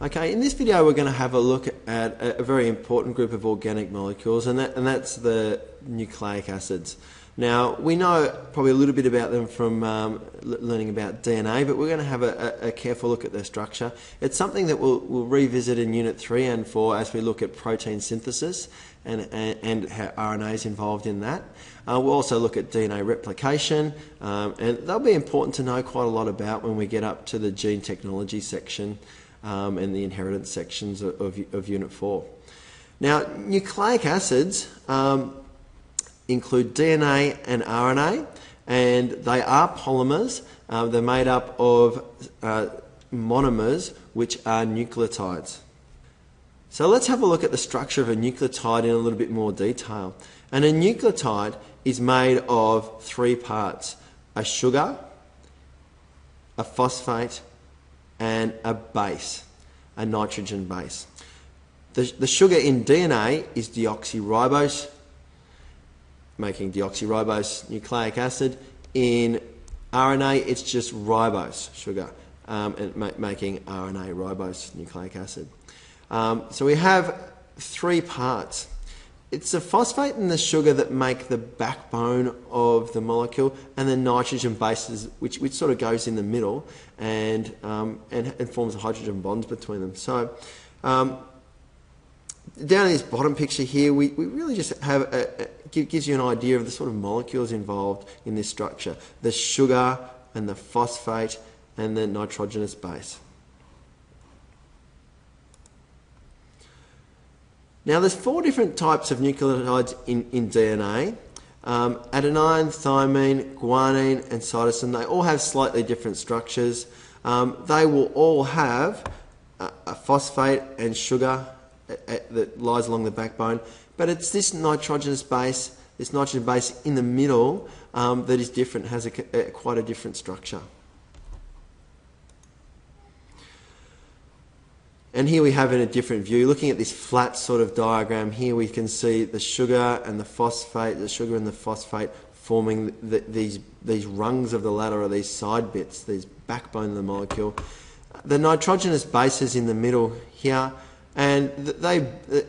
Okay, in this video we're going to have a look at a very important group of organic molecules, and that's the nucleic acids. Now, we know probably a little bit about them from learning about DNA, but we're going to have a careful look at their structure. It's something that we'll revisit in Unit 3 and 4 as we look at protein synthesis and how RNA is involved in that. We'll also look at DNA replication, and they'll be important to know quite a lot about when we get up to the gene technology section and the inheritance sections of Unit 4. Now, nucleic acids include DNA and RNA, and they are polymers. They're made up of monomers, which are nucleotides. So let's have a look at the structure of a nucleotide in a little bit more detail. And a nucleotide is made of three parts: a sugar, a phosphate, and a base, a nitrogen base. The sugar in DNA is deoxyribose, making deoxyribose nucleic acid. In RNA, it's just ribose sugar, and making RNA ribose nucleic acid. So we have three parts. It's the phosphate and the sugar that make the backbone of the molecule, and the nitrogen bases, which sort of goes in the middle and forms hydrogen bonds between them. So down in this bottom picture here, we really just have gives you an idea of the sort of molecules involved in this structure: the sugar and the phosphate and the nitrogenous base. Now, there's four different types of nucleotides in DNA. Adenine, thymine, guanine, and cytosine. They all have slightly different structures. They will all have a phosphate and sugar that lies along the backbone, but it's this nitrogenous base, this nitrogen base in the middle, that is different, has quite a different structure. And here we have in a different view, looking at this flat sort of diagram, here we can see the sugar and the phosphate forming these rungs of the ladder, or these side bits, these backbone of the molecule. The nitrogenous base is in the middle here, and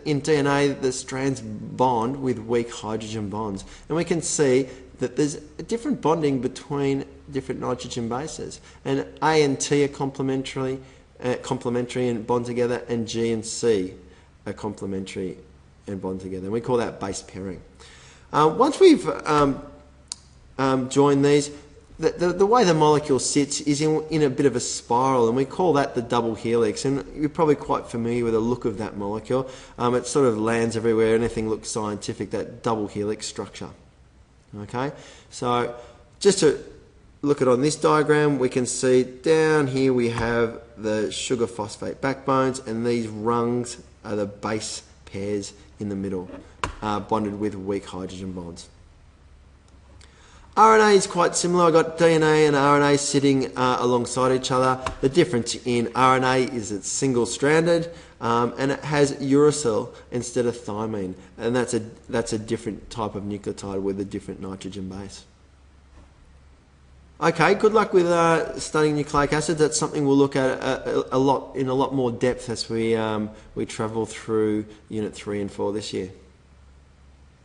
in DNA the strands bond with weak hydrogen bonds. And we can see that there's a different bonding between different nitrogen bases. And A and T are complementary and bond together, and G and C are complementary and bond together. And we call that base pairing. Once we've joined these, the way the molecule sits is in a bit of a spiral, and we call that the double helix. And you're probably quite familiar with the look of that molecule. It sort of lands everywhere. Anything looks scientific, that double helix structure. Okay, so just to look at on this diagram, we can see down here we have the sugar phosphate backbones, and these rungs are the base pairs in the middle, bonded with weak hydrogen bonds. RNA is quite similar. I've got DNA and RNA sitting alongside each other. The difference in RNA is it's single-stranded, and it has uracil instead of thymine, and that's a different type of nucleotide with a different nitrogen base. Okay, good luck with studying nucleic acids. That's something we'll look at in a lot more depth as we travel through Unit 3 and 4 this year.